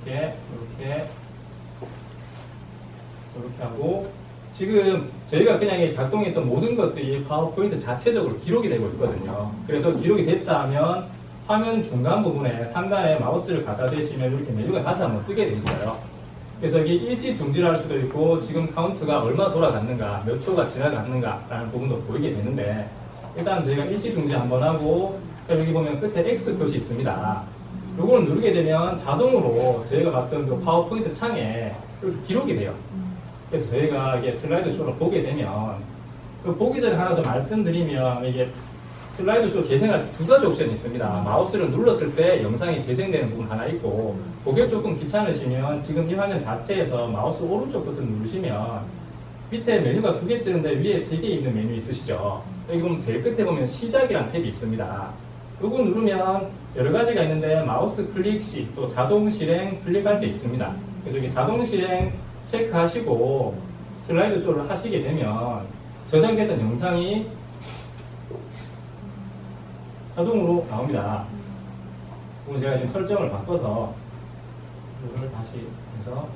이렇게 하고 지금 저희가 그냥 작동했던 모든 것들이 파워포인트 자체적으로 기록이 되고 있거든요. 그래서 기록이 됐다 하면 화면 중간 부분에 상단에 마우스를 갖다 대시면 이렇게 메뉴가 다시 한번 뜨게 돼 있어요. 그래서 이게 일시 중지를 할 수도 있고 지금 카운트가 얼마 돌아갔는가, 몇 초가 지나갔는가 라는 부분도 보이게 되는데 일단 저희가 일시 중지 한번 하고 여기 보면 끝에 X 표시 있습니다. 요거를 누르게 되면 자동으로 저희가 봤던 그 파워포인트 창에 이렇게 기록이 돼요. 그래서 저희가 이게 슬라이드 쇼를 보게 되면 그 보기 전에 하나 더 말씀드리면 이게 슬라이드 쇼 재생할 두 가지 옵션이 있습니다. 마우스를 눌렀을 때 영상이 재생되는 부분 하나 있고 그게 조금 귀찮으시면 지금 이 화면 자체에서 마우스 오른쪽 버튼 누르시면 밑에 메뉴가 2개 뜨는데 위에 3개 있는 메뉴 있으시죠? 여기 보면 제일 끝에 보면 시작이라는 탭이 있습니다. 이거 누르면 여러 가지가 있는데 마우스 클릭 시 또 자동 실행 클릭할 때 있습니다. 그래서 여기 자동 실행 체크하시고 슬라이드 쇼를 하시게 되면 저장됐던 영상이 자동으로 나옵니다. 그럼 제가 지금 설정을 바꿔서 이걸 다시 해서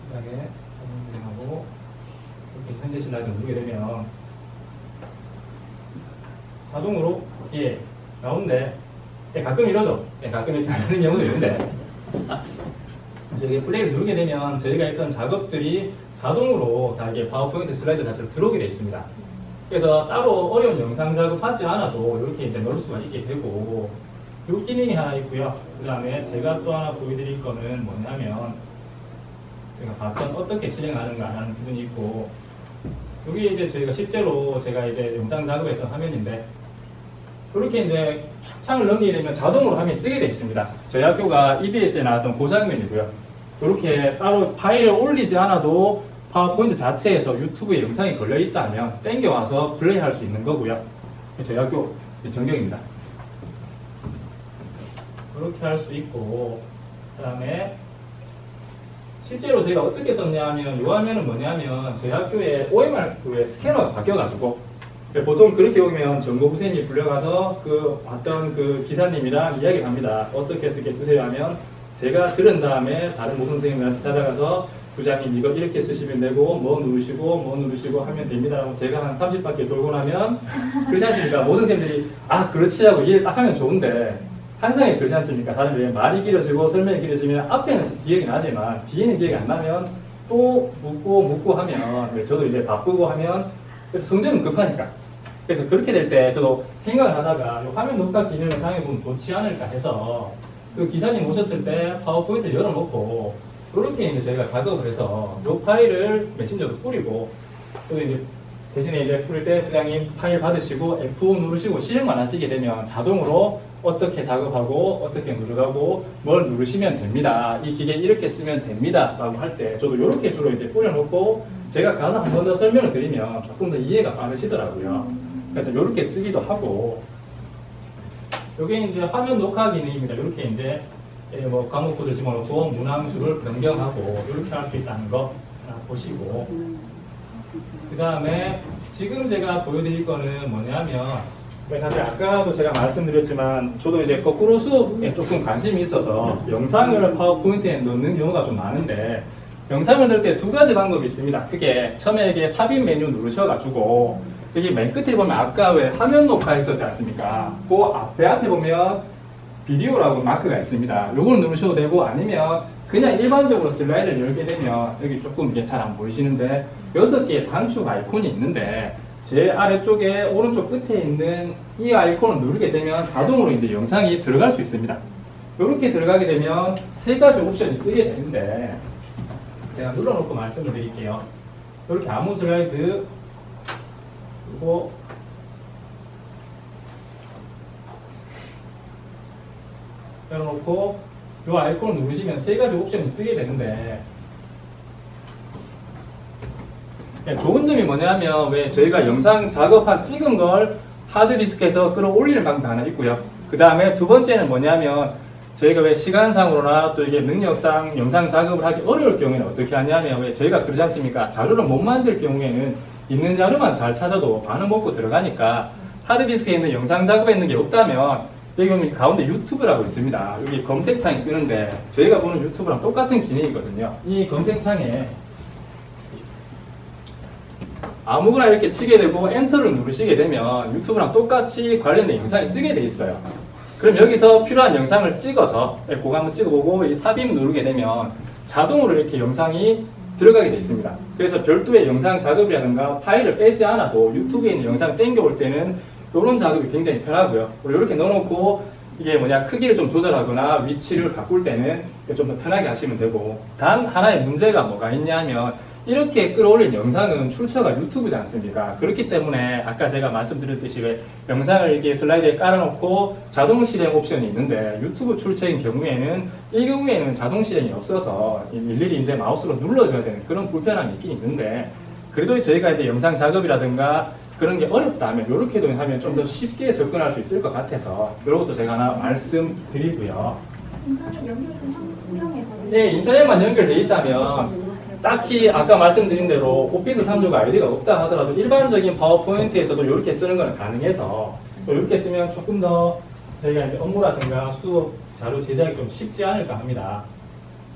시작에 하고 이렇게 현재 슬라이드를 누르게 되면 자동으로 나오는데 가끔 이러죠. 가끔 이렇게 안 되는 경우도 있는데 여기 플레이를 누르게 되면 저희가 했던 작업들이 자동으로 다 이게 파워포인트 슬라이드 자체로 들어오게 되어 있습니다. 그래서 따로 어려운 영상 작업하지 않아도 이렇게 이제 넣을 수가 있게 되고 이 기능이 하나 있고요. 그 다음에 제가 또 하나 보여드릴 거는 뭐냐면 제가 봤던 어떻게 실행하는가라는 부분이 있고 여기 이제 저희가 실제로 제가 이제 영상 작업했던 화면인데 이렇게 이제 창을 넘기게 되면 자동으로 화면이 뜨게 되어 있습니다. 저희 학교가 EBS에 나왔던 그 장면이고요. 이렇게 따로 파일을 올리지 않아도 파워포인트 자체에서 유튜브에 영상이 걸려 있다면 땡겨와서 플레이할 수 있는 거고요. 저희 학교 전경입니다. 이렇게 할 수 있고 그 다음에 실제로 저희가 어떻게 썼냐면 이 화면은 뭐냐면 저희 학교에 OMR 스캐너가 바뀌어가지고 보통 그렇게 오면 정보부 선생님이 불려가서 어떤 기사님이랑 이야기를 합니다. 어떻게 쓰세요 하면 제가 들은 다음에 다른 모든 선생님한테 찾아가서 부장님 이거 이렇게 쓰시면 되고 뭐 누르시고 하면 됩니다 라고 제가 한 30바퀴 돌고 나면 그렇지 않습니까? 모든 선생님들이 그렇지 하고 이해를 딱 하면 좋은데 항상 그렇지 않습니까? 사람들이 말이 길어지고 설명이 길어지면 앞에는 기억이 나지만 뒤에는 기억이 안 나면 또 묻고 하면 저도 이제 바쁘고 하면 성적은 급하니까 그래서 그렇게 될 때 저도 생각을 하다가 화면 녹화 기능을 사용해보면 좋지 않을까 해서 그 기사님 오셨을 때 파워포인트를 열어놓고 이렇게 이제 저희가 작업을 해서 이 파일을 메신저로 뿌리고 또 이제 대신에 이제 뿌릴 때 부장님 파일 받으시고 F 누르시고 실행만 하시게 되면 자동으로 어떻게 작업하고 어떻게 누르고 뭘 누르시면 됩니다. 이 기계 이렇게 쓰면 됩니다. 라고 할 때 저도 이렇게 주로 이제 뿌려놓고 제가 가서 한 번 더 설명을 드리면 조금 더 이해가 빠르시더라고요. 그래서 이렇게 쓰기도 하고 이게 이제 화면 녹화 기능입니다. 이렇게 이제 뭐 과목 코드를 집어넣고 문항수를 변경하고 이렇게 할 수 있다는 거 하나 보시고 그 다음에 지금 제가 보여드릴 거는 뭐냐면 사실 아까도 제가 말씀드렸지만 저도 이제 거꾸로 수업에 조금 관심이 있어서 영상을 파워포인트에 넣는 경우가 좀 많은데 영상을 넣을 때 두 가지 방법이 있습니다. 그게 처음에 이게 삽입 메뉴 누르셔가지고 여기 맨 끝에 보면 아까 왜 화면 녹화했었지 않습니까? 그 앞에 보면 비디오라고 마크가 있습니다. 요걸 누르셔도 되고 아니면 그냥 일반적으로 슬라이드를 열게 되면 여기 조금 이게 잘 안 보이시는데 6개의 단축 아이콘이 있는데 제 아래쪽에 오른쪽 끝에 있는 이 아이콘을 누르게 되면 자동으로 이제 영상이 들어갈 수 있습니다. 이렇게 들어가게 되면 3가지 옵션이 뜨게 되는데 제가 눌러놓고 말씀을 드릴게요. 이렇게 아무 슬라이드 그리고 열어놓고 이 아이콘을 누르시면 3가지 옵션이 뜨게 되는데 좋은 점이 뭐냐면 왜 저희가 영상 작업한 찍은 걸 하드디스크에서 끌어올리는 방법도 하나 있고요. 그 다음에 두 번째는 뭐냐면 저희가 왜 시간상으로나 또 이게 능력상 영상 작업을 하기 어려울 경우에는 어떻게 하냐면 왜 저희가 그러지 않습니까? 자료를 못 만들 경우에는 있는 자료만 잘 찾아도 반응 먹고 들어가니까 하드디스크에 있는 영상 작업에 있는 게 없다면 여기 보면 가운데 유튜브라고 있습니다. 여기 검색창이 뜨는데 저희가 보는 유튜브랑 똑같은 기능이거든요. 이 검색창에 아무거나 이렇게 치게 되고 엔터를 누르시게 되면 유튜브랑 똑같이 관련된 영상이 뜨게 돼 있어요. 그럼 여기서 필요한 영상을 찍어서 그거 한번 찍어보고 이 삽입 누르게 되면 자동으로 이렇게 영상이 들어가게 돼 있습니다. 그래서 별도의 영상 작업이라든가 파일을 빼지 않아도 유튜브에 있는 영상을 땡겨올 때는 이런 작업이 굉장히 편하고요. 그리고 이렇게 넣어놓고 이게 크기를 좀 조절하거나 위치를 바꿀 때는 좀 더 편하게 하시면 되고 단 하나의 문제가 뭐가 있냐면 이렇게 끌어올린 영상은 출처가 유튜브지 않습니까? 그렇기 때문에 아까 제가 말씀드렸듯이 왜 영상을 이렇게 슬라이드에 깔아놓고 자동 실행 옵션이 있는데 유튜브 출처인 경우에는 이 경우에는 자동 실행이 없어서 일일이 이제 마우스로 눌러줘야 되는 그런 불편함이 있긴 있는데 그래도 저희가 이제 영상 작업이라든가 그런 게 어렵다면 이렇게 하면 좀 더 쉽게 접근할 수 있을 것 같아서 이런 것도 제가 하나 말씀드리고요. 인터넷 연결된 환경에서 네, 인터넷만 연결돼 있다면 딱히 아까 말씀드린 대로 오피스 365 아이디가 없다 하더라도 일반적인 파워포인트에서도 이렇게 쓰는 건 가능해서 이렇게 쓰면 조금 더 저희가 이제 업무라든가 수업 자료 제작이 좀 쉽지 않을까 합니다.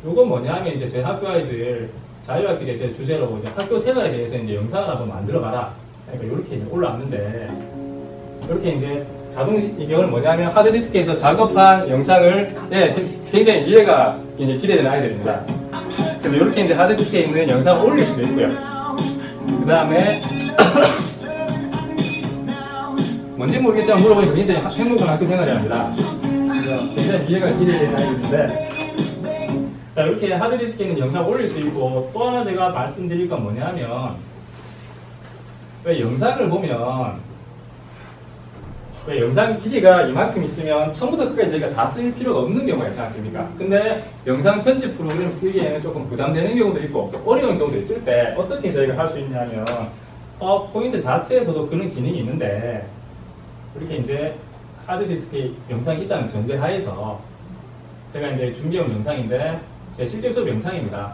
이건 뭐냐면 이제 저희 학교 아이들 자유학기 제 주제로 이제 학교 생활에 대해서 이제 영상을 한번 만들어 봐라. 그러니까 이렇게 이제 올라왔는데 이렇게 이제 자동 이경은 뭐냐면 하드디스크에서 작업한 영상을 굉장히 이해가 이제 기대되는 아이들입니다. 그래서 이렇게 이제 하드디스크에 있는 영상을 올릴 수도 있고요. 그 다음에 뭔지 모르겠지만 물어보니까 굉장히 행복한 학교 생활이 합니다. 그래서 굉장히 이해가 기대되는 아이들인데, 자, 이렇게 하드디스크에 있는 영상을 올릴 수 있고, 또 하나 제가 말씀드릴 건 뭐냐면, 왜 영상을 보면 왜 영상 기기가 이만큼 있으면 처음부터 끝까지 저희가 다 쓸 필요가 없는 경우가 있지 않습니까? 근데 영상 편집 프로그램 쓰기에는 조금 부담되는 경우도 있고 어려운 경우도 있을 때 어떻게 저희가 할 수 있냐면 파워포인트 자체에서도 그런 기능이 있는데, 이렇게 이제 하드디스크에 영상이 있다는 전제하에서 제가 이제 준비해온 영상인데 제 실제 수업 영상입니다.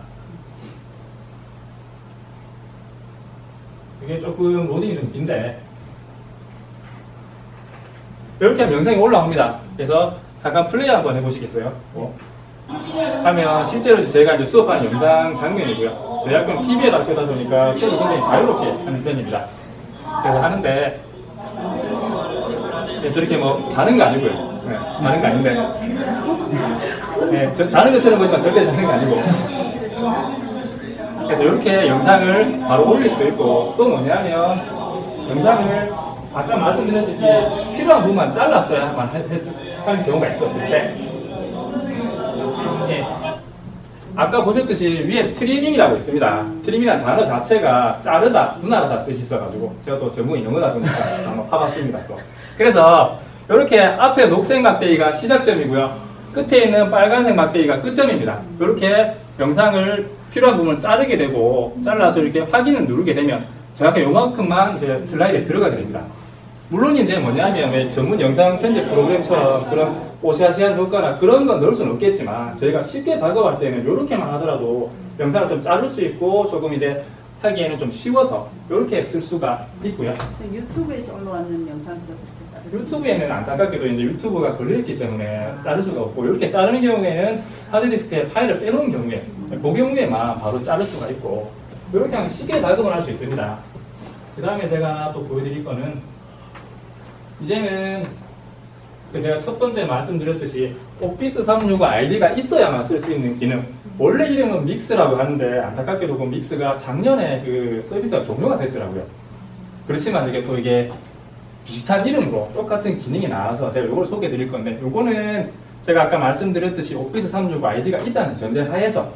이게 조금 로딩이 좀 긴데 이렇게 하면 영상이 올라옵니다. 그래서 잠깐 플레이 한번 해보시겠어요? 하면 실제로 제가 이제 수업하는 영상 장면이고요. 저희 학교는 PBL 학교다 보니까 수업을 굉장히 자유롭게 하는 편입니다. 그래서 하는데 저렇게 뭐 자는 거 아니고요. 네, 자는 거 아닌데 자는 것처럼 보지만 절대 자는 거 아니고, 그래서 이렇게 영상을 바로 올릴 수도 있고, 또 뭐냐면 영상을 아까 말씀드렸듯이 필요한 부분만 잘랐어야만 하는 경우가 있었을 때, 아까 보셨듯이 위에 트리밍이라고 있습니다. 트리밍이라는 단어 자체가 자르다, 분할하다 뜻이 있어가지고 제가 또 전문이 영어다 보니까 한번 파봤습니다. 또. 그래서 이렇게 앞에 녹색 막대기가 시작점이고요. 끝에 있는 빨간색 막대기가 끝점입니다. 이렇게 영상을 필요한 부분을 자르게 되고 잘라서 이렇게 확인을 누르게 되면 정확히 요만큼만 이제 슬라이드에 들어가게 됩니다. 물론 이제 뭐냐면 왜 전문 영상 편집 프로그램처럼 그런 오시아시한 효과나 그런 건 넣을 수는 없겠지만 저희가 쉽게 작업할 때는 이렇게만 하더라도 영상을 좀 자를 수 있고 조금 이제 하기에는 좀 쉬워서 이렇게 쓸 수가 있고요. 유튜브에서 올라왔는 영상도 그렇게 자르시면 유튜브에는 안타깝게도 이제 유튜브가 걸려있기 때문에 자를 수가 없고, 이렇게 자르는 경우에는 하드디스크에 파일을 빼놓은 경우에 그 경우에만 바로 자를 수가 있고, 이렇게 하면 쉽게 작업을 할 수 있습니다. 그 다음에 제가 또 보여드릴 거는 이제는 제가 첫 번째 말씀드렸듯이 오피스 365 아이디가 있어야만 쓸 수 있는 기능, 원래 이름은 믹스라고 하는데 안타깝게도 그 믹스가 작년에 그 서비스가 종료가 됐더라고요. 그렇지만 이게 비슷한 이름으로 똑같은 기능이 나와서 제가 이걸 소개해 드릴 건데, 이거는 제가 아까 말씀드렸듯이 오피스 365 아이디가 있다는 전제하에서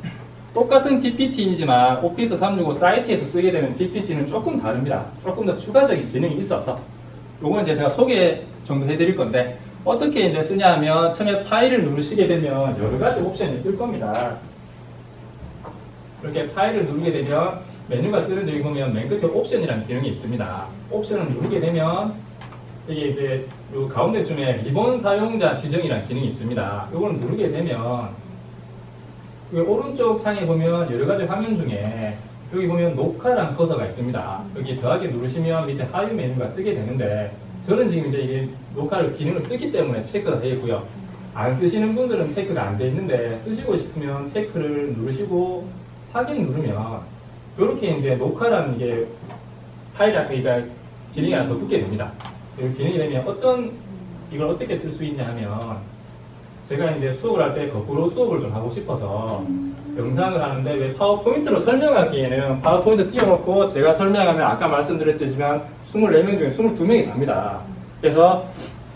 똑같은 PPT이지만 오피스 365 사이트에서 쓰게 되는 PPT는 조금 다릅니다. 조금 더 추가적인 기능이 있어서 이거는 이제 제가 소개 정도 해드릴 건데, 어떻게 이제 쓰냐 하면 처음에 파일을 누르시게 되면 여러 가지 옵션이 뜰 겁니다. 이렇게 파일을 누르게 되면 메뉴가 뜨는데 여기 보면 맨 끝에 옵션이라는 기능이 있습니다. 옵션을 누르게 되면 이게 이제 요 가운데쯤에 리본 사용자 지정이라는 기능이 있습니다. 이걸 누르게 되면 여기 오른쪽 창에 보면 여러 가지 화면 중에 여기 보면 녹화란 커서가 있습니다. 여기 더하기 누르시면 밑에 하위 메뉴가 뜨게 되는데, 저는 지금 이제 이게 녹화를 기능을 쓰기 때문에 체크가 되어 있고요. 안 쓰시는 분들은 체크가 안 되어 있는데, 쓰시고 싶으면 체크를 누르시고 확인 누르면 이렇게 이제 녹화라는 이게 파일 앞에가 기능이 하나 더 붙게 됩니다. 이 기능이 되면 이걸 어떻게 쓸 수 있냐 하면, 제가 이제 수업을 할 때 거꾸로 수업을 좀 하고 싶어서 영상을 하는데, 왜 파워포인트로 설명하기에는 파워포인트 띄워놓고 제가 설명하면 아까 말씀드렸지만 24명 중에 22명이 잡니다. 그래서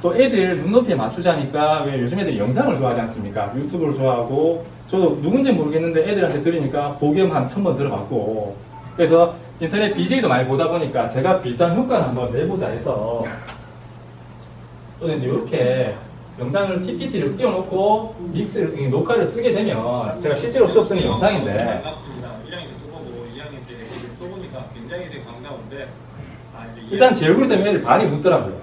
또 애들 눈높이에 맞추자니까, 왜 요즘 애들이 영상을 좋아하지 않습니까? 유튜브를 좋아하고, 저도 누군지 모르겠는데 애들한테 들으니까 보기만 한 1000번 들어봤고, 그래서 인터넷 BJ도 많이 보다 보니까 제가 비슷한 효과를 한번 내보자 해서 또 이제 이렇게 영상을 PPT를 띄워놓고 녹화를 쓰게 되면, 제가 실제로 수업 쓰는 영상인데, 반갑습니다. 1학년 또 보고 2학년 때 또 보니까 굉장히 되게 반가운데, 일단 제 얼굴 때문에 애들 반이 묻더라고요.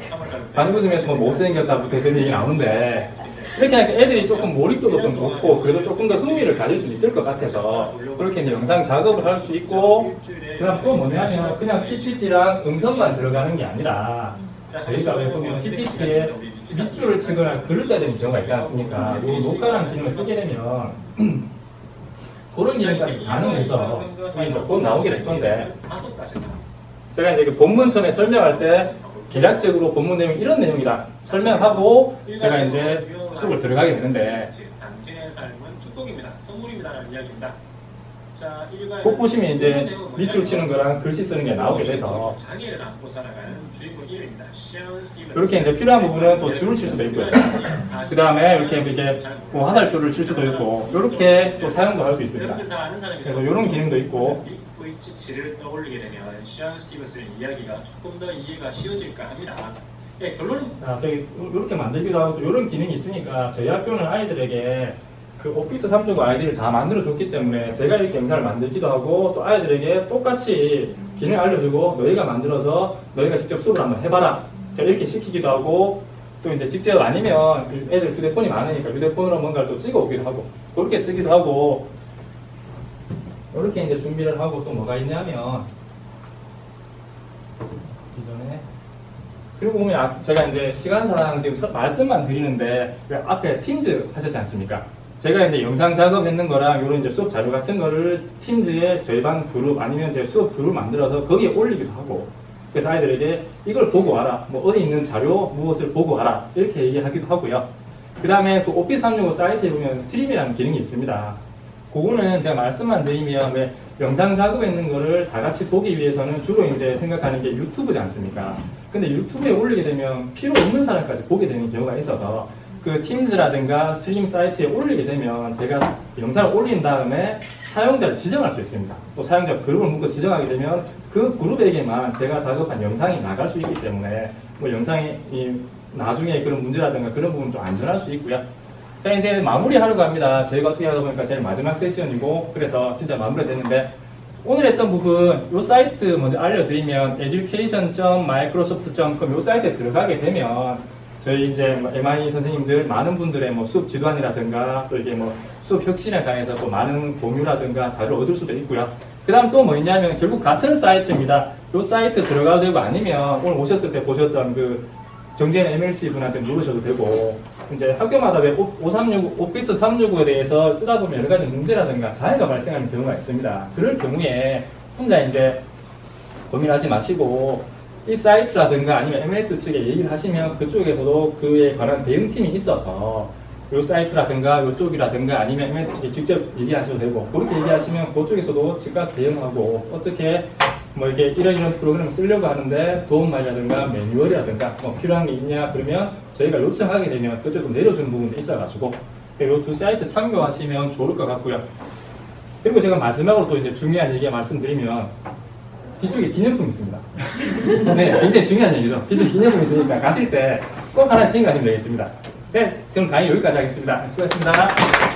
반이 웃으면서 뭐 못생겼다부터 그런 얘기 나오는데, 이렇게 하니까 애들이 조금 몰입도도 좀 좋고 그래도 조금 더 흥미를 가질 수 있을 것 같아서 그렇게 이제 영상 작업을 할 수 있고, 그다음 또 뭐냐면 그냥 PPT랑 음성만 들어가는 게 아니라, 저희가 왜 보면 PPT에 밑줄을 치거나 글을 써야 되는 경우가 있지 않습니까? 이 녹화라는 기능을 쓰게 되면 그런 기능까지 가능해서 이제 곧 나오게 될 건데, 제가 이제 본문 처음에 설명할 때 계략적으로 본문 내용 이런 내용이다 설명하고 제가 이제 수업을 들어가게 되는데 당신의 삶은 축복입니다. 선물입니다라는 이야기입니다. 자, 꼭 보시면 이제 밑줄 치는 거랑 글씨 쓰는 게 나오게 돼서 자기를 안고 살아가는 주인공 이름입니다. 이렇게 이제 필요한 부분은 또 줄을 칠 수도 있고요. 그 다음에 이렇게 뭐 화살표를 칠 수도 있고 이렇게 또 사용도 할 수 있습니다. 그래서 이런 기능도 있고 지를 떠올리게 되면 시안 스티븐스의 이야기가 조금 더 이해가 쉬워질까 합니다. 네, 결론은 자, 저기 이렇게 만들기도 하고 또 이런 기능이 있으니까 저희 학교는 아이들에게 그 오피스 365 아이디를 다 만들어줬기 때문에 제가 이렇게 영상을 만들기도 하고 또 아이들에게 똑같이 기능 알려주고 너희가 만들어서 너희가 직접 수업을 한번 해봐라. 제가 이렇게 시키기도 하고 또 이제 직접 아니면 애들 휴대폰이 많으니까 휴대폰으로 뭔가를 또 찍어 오기도 하고 그렇게 쓰기도 하고 이렇게 이제 준비를 하고 또 뭐가 있냐면 기존에 그리고 보면 제가 이제 시간상 지금 말씀만 드리는데 앞에 팀즈 하셨지 않습니까? 제가 이제 영상 작업했는 거랑 이런 이제 수업 자료 같은 거를 팀즈에 저희 반 그룹 아니면 제 수업 그룹 만들어서 거기에 올리기도 하고 그래서 아이들에게 이걸 보고 와라 뭐 어디 있는 자료 무엇을 보고 와라 이렇게 얘기하기도 하고요. 그 다음에 그 오피스 365 사이트에 보면 스트림이라는 기능이 있습니다. 그거는 제가 말씀만 드리면 왜 영상 작업했는 거를 다 같이 보기 위해서는 주로 이제 생각하는 게 유튜브지 않습니까? 근데 유튜브에 올리게 되면 필요 없는 사람까지 보게 되는 경우가 있어서 그 팀즈라든가 스트림 사이트에 올리게 되면 제가 영상을 올린 다음에 사용자를 지정할 수 있습니다. 또 사용자 그룹을 묶어 지정하게 되면 그 그룹에게만 제가 작업한 영상이 나갈 수 있기 때문에 뭐 영상이 나중에 그런 문제라든가 그런 부분 좀 안전할 수 있고요. 자, 이제 마무리하려고 합니다. 저희가 어떻게 하다 보니까 제일 마지막 세션이고 그래서 진짜 마무리가 됐는데 오늘 했던 부분 이 사이트 먼저 알려드리면 education.microsoft.com 이 사이트에 들어가게 되면 저희 이제 MI 선생님들 많은 분들의 뭐 수업 지도안이라든가 또 이게 뭐 수업 혁신에 관해서 또 많은 공유라든가 자료를 얻을 수도 있고요. 그 다음 또 뭐 있냐면 결국 같은 사이트입니다. 이 사이트 들어가도 되고 아니면 오늘 오셨을 때 보셨던 그 정재현 MLC 분한테 누르셔도 되고 이제 학교마다 왜 오피스 365에 대해서 쓰다 보면 여러 가지 문제라든가 장애가 발생하는 경우가 있습니다. 그럴 경우에 혼자 이제 고민하지 마시고 이 사이트라든가 아니면 MS 측에 얘기를 하시면 그쪽에서도 그에 관한 대응팀이 있어서 이 사이트라든가 이쪽이라든가 아니면 MS 측에 직접 얘기하셔도 되고 그렇게 얘기하시면 그쪽에서도 즉각 대응하고 어떻게 뭐 이렇게 이런 프로그램을 쓰려고 하는데 도움말이라든가 매뉴얼이라든가 뭐 필요한 게 있냐 그러면 저희가 요청하게 되면 그쪽에서 내려주는 부분도 있어가지고 이 두 사이트 참고하시면 좋을 것 같고요. 그리고 제가 마지막으로 또 이제 중요한 얘기 말씀드리면 뒤쪽에 기념품이 있습니다. 네, 굉장히 중요한 얘기죠. 뒤쪽에 기념품이 있으니까 가실 때 꼭 하나 챙겨가시면 되겠습니다. 네, 지금 강의 여기까지 하겠습니다. 수고하셨습니다.